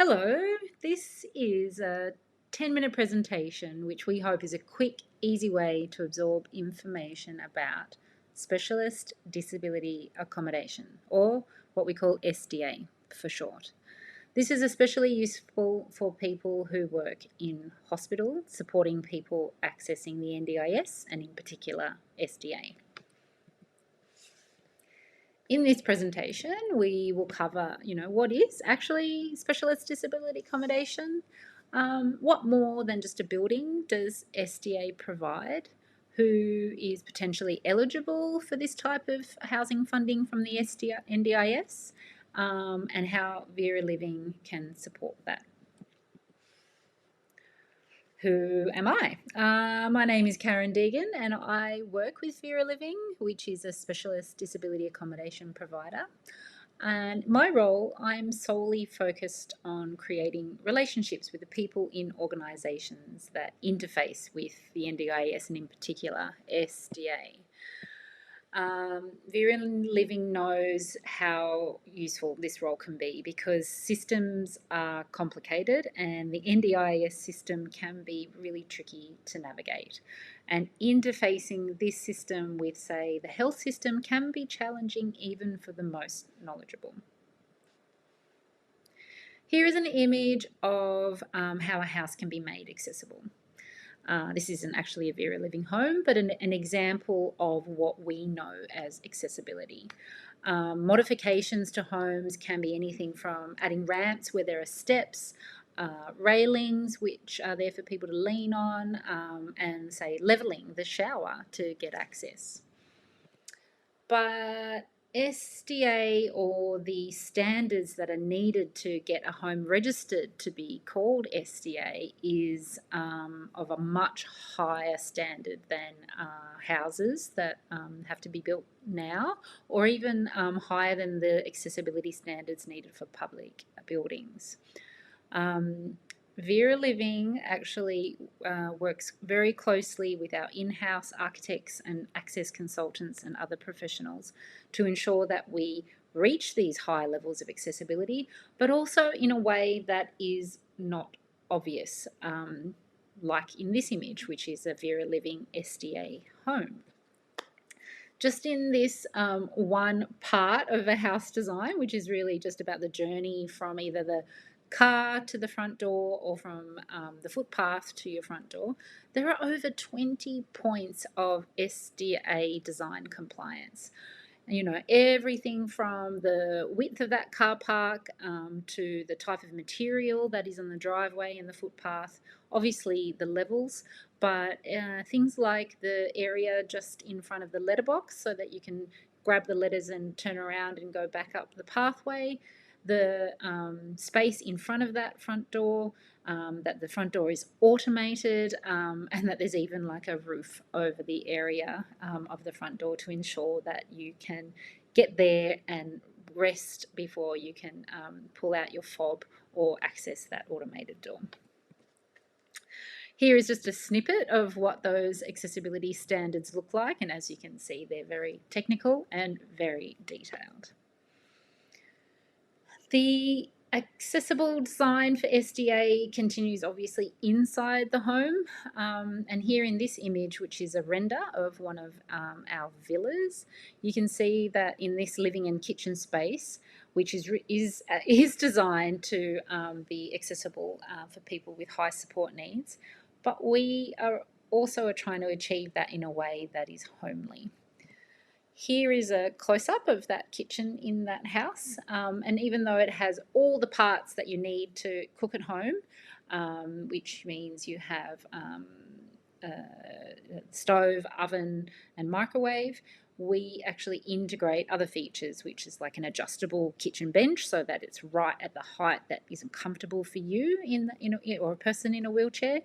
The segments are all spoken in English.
Hello, this is a 10-minute presentation which we hope is a quick, easy way to absorb information about Specialist Disability Accommodation, or what we call SDA for short. This is especially useful for people who work in hospital, supporting people accessing the NDIS and in particular SDA. In this presentation, we will cover, what is actually specialist disability accommodation, what more than just a building does SDA provide, who is potentially eligible for this type of housing funding from the NDIS, and how Vera Living can support that. Who am I? My name is Karen Deegan and I work with Vera Living, which is a specialist disability accommodation provider. And my role, I'm solely focused on creating relationships with the people in organisations that interface with the NDIS and in particular SDA. Vera Living knows how useful this role can be because systems are complicated and the NDIS system can be really tricky to navigate. And interfacing this system with, say, the health system can be challenging even for the most knowledgeable. Here is an image of how a house can be made accessible. This isn't actually a Vera Living home, but an example of what we know as accessibility. Modifications to homes can be anything from adding ramps where there are steps, railings which are there for people to lean on, and say levelling the shower to get access. But SDA, or the standards that are needed to get a home registered to be called SDA, is of a much higher standard than houses that have to be built now, or even higher than the accessibility standards needed for public buildings. Vera Living actually works very closely with our in-house architects and access consultants and other professionals to ensure that we reach these high levels of accessibility, but also in a way that is not obvious, like in this image, which is a Vera Living SDA home. Just in this one part of a house design, which is really just about the journey from either the car to the front door or from the footpath to your front door, there are over 20 points of SDA design compliance. Everything from the width of that car park to the type of material that is on the driveway and the footpath, obviously the levels, but things like the area just in front of the letterbox so that you can grab the letters and turn around and go back up the pathway, the space in front of that front door, that the front door is automated, and that there's even like a roof over the area of the front door to ensure that you can get there and rest before you can pull out your fob or access that automated door. Here is just a snippet of what those accessibility standards look like, and as you can see, they're very technical and very detailed. The accessible design for SDA continues obviously inside the home, and here in this image, which is a render of one of our villas, you can see that in this living and kitchen space, which is designed to be accessible for people with high support needs, but we are also trying to achieve that in a way that is homely. Here is a close-up of that kitchen in that house, and even though it has all the parts that you need to cook at home, which means you have stove, oven and microwave, we actually integrate other features, which is like an adjustable kitchen bench so that it's right at the height that isn't comfortable for you or a person in a wheelchair.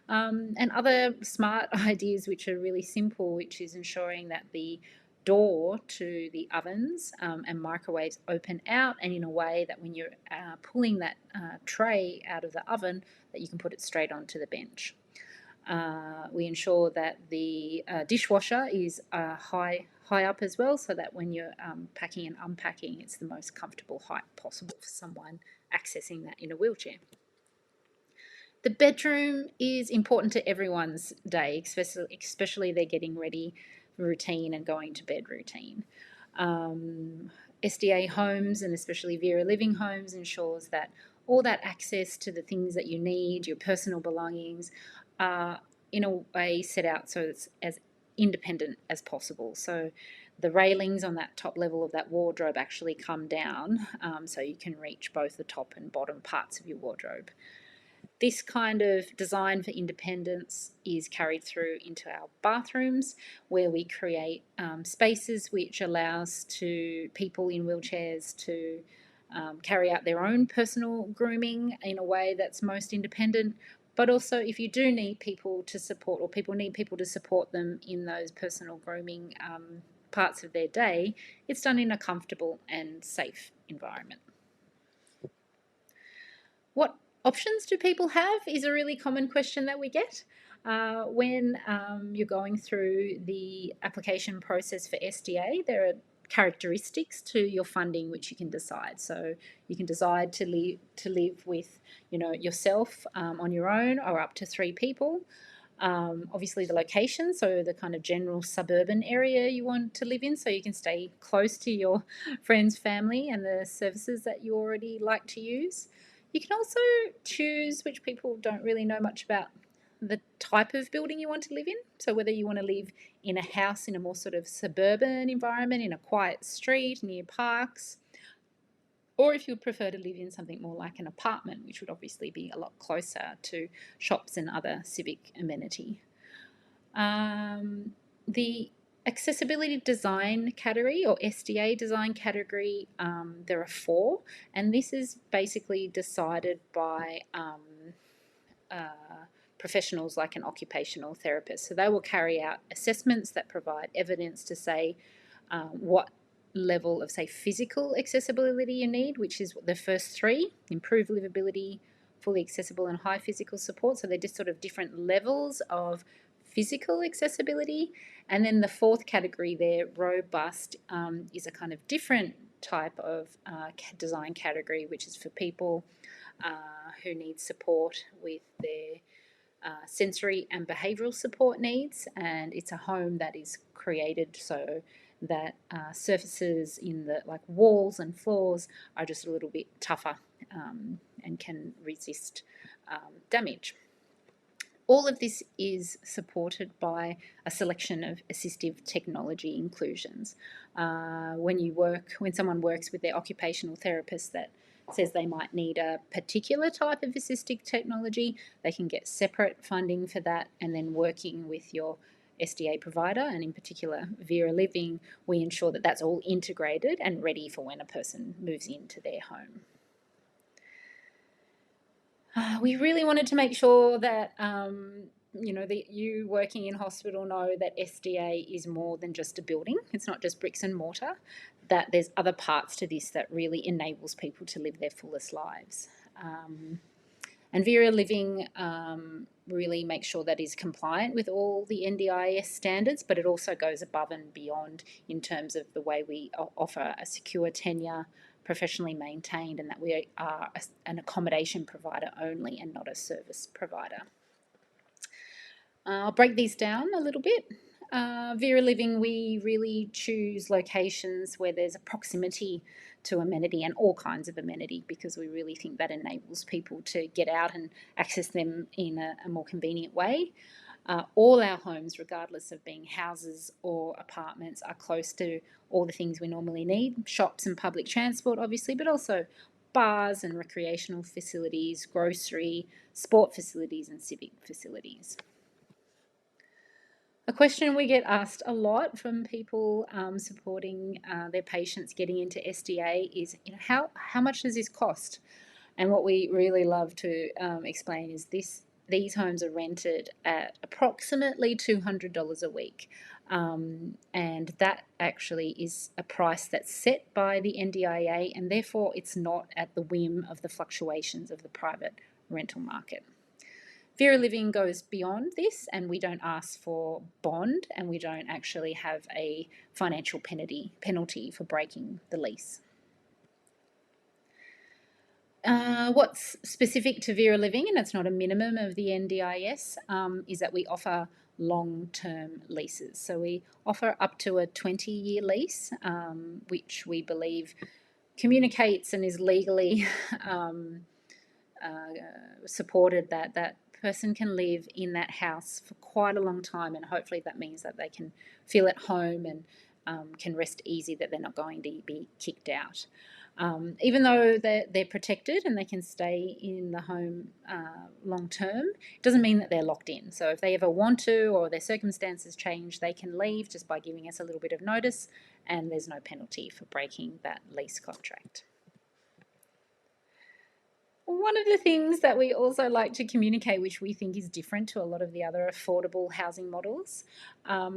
And other smart ideas which are really simple, which is ensuring that the door to the ovens and microwaves open out and in a way that when you're pulling that tray out of the oven, that you can put it straight onto the bench. We ensure that the dishwasher is high up as well, so that when you're packing and unpacking, it's the most comfortable height possible for someone accessing that in a wheelchair. The bedroom is important to everyone's day, especially they're getting ready routine and going to bed routine. SDA homes, and especially Vera Living homes, ensures that all that access to the things that you need, your personal belongings, are in a way set out so it's as independent as possible. So the railings on that top level of that wardrobe actually come down, so you can reach both the top and bottom parts of your wardrobe. This kind of design for independence is carried through into our bathrooms, where we create spaces which allows to people in wheelchairs to carry out their own personal grooming in a way that's most independent. But also, if you do need people to support, or people need people to support them in those personal grooming parts of their day, it's done in a comfortable and safe environment. What options do people have is a really common question that we get when you're going through the application process for SDA. There are characteristics to your funding which you can decide. So you can decide to live with, yourself on your own, or up to 3 people. Obviously the location, so the kind of general suburban area you want to live in, so you can stay close to your friends, family, and the services that you already like to use. You can also choose, which people don't really know much about, the type of building you want to live in. So whether you want to live in a house in a more sort of suburban environment, in a quiet street, near parks, or if you would prefer to live in something more like an apartment, which would obviously be a lot closer to shops and other civic amenity. The accessibility design category, or SDA design category, there are 4, and this is basically decided by professionals like an occupational therapist. So they will carry out assessments that provide evidence to say what level of, say, physical accessibility you need, which is the first 3: improved livability, fully accessible, and high physical support. So they're just sort of different levels of physical accessibility. And then the 4th category there, robust, is a kind of different type of design category, which is for people who need support with their sensory and behavioural support needs, and it's a home that is created so that surfaces in the walls and floors are just a little bit tougher and can resist damage. All of this is supported by a selection of assistive technology inclusions. When someone works with their occupational therapist that says they might need a particular type of assistive technology, they can get separate funding for that, and then working with your SDA provider, and in particular Vera Living, we ensure that that's all integrated and ready for when a person moves into their home. We really wanted to make sure that that you working in hospital know that SDA is more than just a building. It's not just bricks and mortar, that there's other parts to this that really enables people to live their fullest lives. And Vera Living really makes sure that is compliant with all the NDIS standards, but it also goes above and beyond in terms of the way we offer a secure tenure, professionally maintained, and that we are an accommodation provider only and not a service provider. I'll break these down a little bit. Vera Living, we really choose locations where there's a proximity to amenity and all kinds of amenity, because we really think that enables people to get out and access them in a more convenient way. All our homes, regardless of being houses or apartments, are close to all the things we normally need, shops and public transport obviously, but also bars and recreational facilities, grocery, sport facilities and civic facilities. A question we get asked a lot from people supporting their patients getting into SDA is, how much does this cost? And what we really love to explain is these homes are rented at approximately $200 a week, and that actually is a price that's set by the NDIA, and therefore it's not at the whim of the fluctuations of the private rental market. Vera Living goes beyond this, and we don't ask for bond, and we don't actually have a financial penalty for breaking the lease. What's specific to Vera Living, and it's not a minimum of the NDIS, is that we offer long-term leases. So we offer up to a 20-year lease, which we believe communicates and is legally supported that that person can live in that house for quite a long time, and hopefully that means that they can feel at home and can rest easy that they're not going to be kicked out. Even though they're protected and they can stay in the home long term, it doesn't mean that they're locked in. So if they ever want to, or their circumstances change, they can leave just by giving us a little bit of notice, and there's no penalty for breaking that lease contract. One of the things that we also like to communicate, which we think is different to a lot of the other affordable housing models,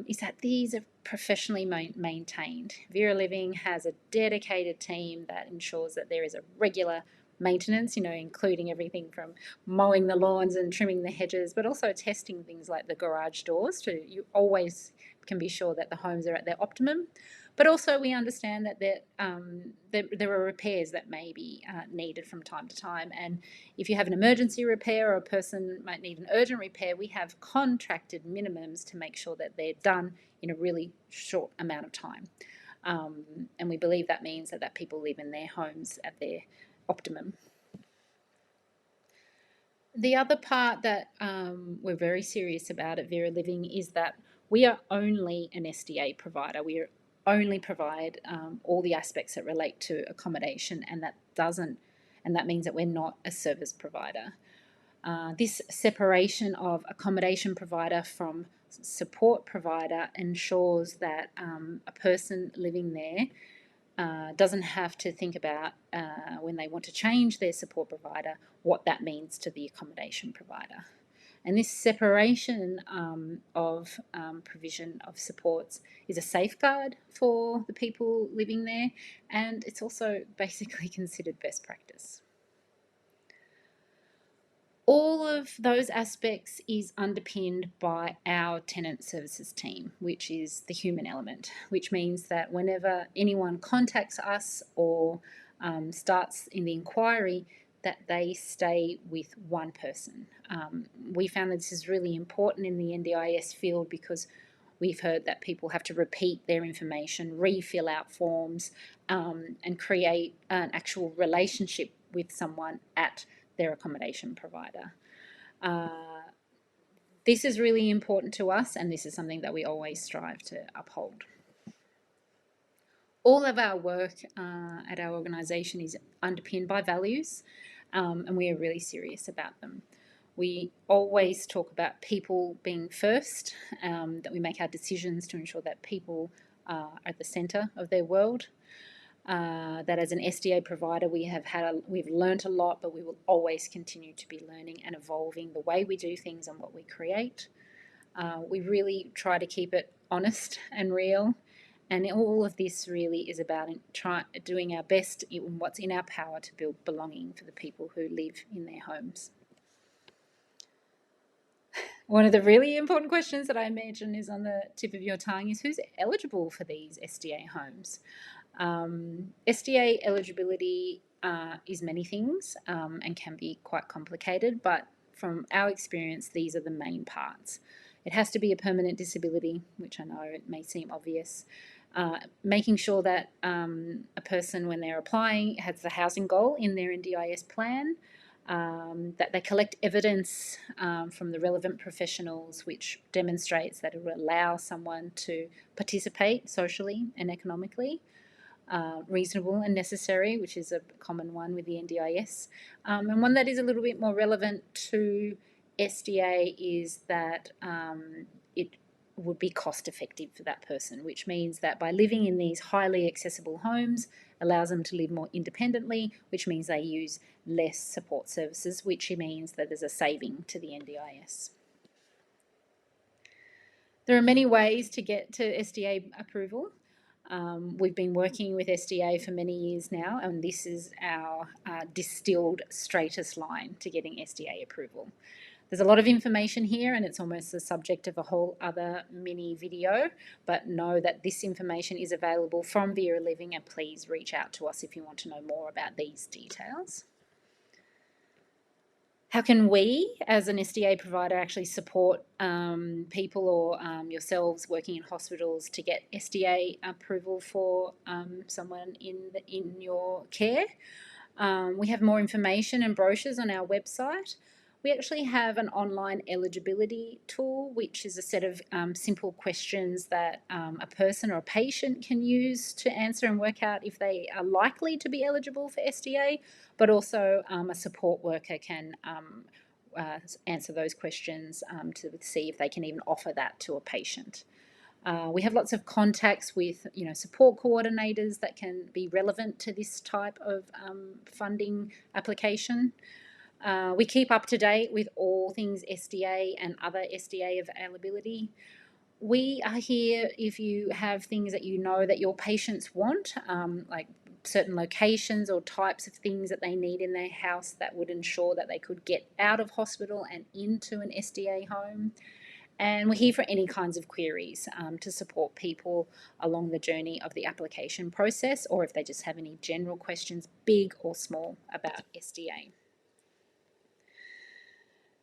is that these are professionally maintained. Vera Living has a dedicated team that ensures that there is a regular maintenance, including everything from mowing the lawns and trimming the hedges, but also testing things like the garage doors, so you always can be sure that the homes are at their optimum. But also we understand that there are repairs that may be needed from time to time. And if you have an emergency repair or a person might need an urgent repair, we have contracted minimums to make sure that they're done in a really short amount of time. And we believe that means that people live in their homes at their optimum. The other part that we're very serious about at Vera Living is that we are only an SDA provider. We only provide all the aspects that relate to accommodation, and that means that we're not a service provider. This separation of accommodation provider from support provider ensures that a person living there doesn't have to think about when they want to change their support provider what that means to the accommodation provider. And this separation of provision of supports is a safeguard for the people living there, and it's also basically considered best practice. All of those aspects is underpinned by our Tenant Services team, which is the human element, which means that whenever anyone contacts us or starts in the inquiry, that they stay with one person. We found that this is really important in the NDIS field because we've heard that people have to repeat their information, refill out forms, and create an actual relationship with someone at their accommodation provider. This is really important to us, and this is something that we always strive to uphold. All of our work at our organisation is underpinned by values, and we are really serious about them. We always talk about people being first, that we make our decisions to ensure that people are at the centre of their world. That as an SDA provider we've learnt a lot, but we will always continue to be learning and evolving the way we do things and what we create. We really try to keep it honest and real, and all of this really is about doing our best in what's in our power to build belonging for the people who live in their homes. One of the really important questions that I imagine is on the tip of your tongue is who's eligible for these SDA homes? SDA eligibility is many things and can be quite complicated, but from our experience, these are the main parts. It has to be a permanent disability, which I know it may seem obvious. Making sure that a person, when they're applying, has the housing goal in their NDIS plan, that they collect evidence from the relevant professionals which demonstrates that it will allow someone to participate socially and economically. Reasonable and necessary, which is a common one with the NDIS. And one that is a little bit more relevant to SDA is that it would be cost effective for that person, which means that by living in these highly accessible homes allows them to live more independently, which means they use less support services, which means that there's a saving to the NDIS. There are many ways to get to SDA approval. We've been working with SDA for many years now, and this is our distilled straightest line to getting SDA approval. There's a lot of information here, and it's almost the subject of a whole other mini video, but know that this information is available from Vera Living, and please reach out to us if you want to know more about these details. How can we, as an SDA provider, actually support people or yourselves working in hospitals to get SDA approval for someone in your care? We have more information and brochures on our website. We actually have an online eligibility tool, which is a set of simple questions that a person or a patient can use to answer and work out if they are likely to be eligible for SDA, but also a support worker can answer those questions to see if they can even offer that to a patient. We have lots of contacts with, support coordinators that can be relevant to this type of funding application. We keep up to date with all things SDA and other SDA availability. We are here if you have things that you know that your patients want, like certain locations or types of things that they need in their house that would ensure that they could get out of hospital and into an SDA home. And we're here for any kinds of queries to support people along the journey of the application process, or if they just have any general questions, big or small, about SDA.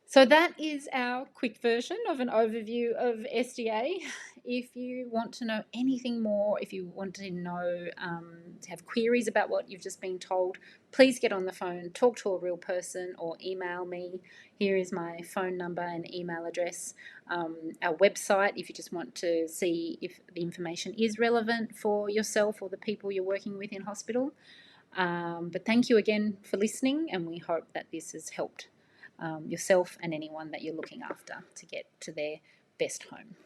So that is our quick version of an overview of SDA. If you want to know anything more, if you want to know, to have queries about what you've just been told, please get on the phone, talk to a real person, or email me. Here is my phone number and email address. Our website, if you just want to see if the information is relevant for yourself or the people you're working with in hospital. But thank you again for listening, and we hope that this has helped yourself and anyone that you're looking after to get to their best home.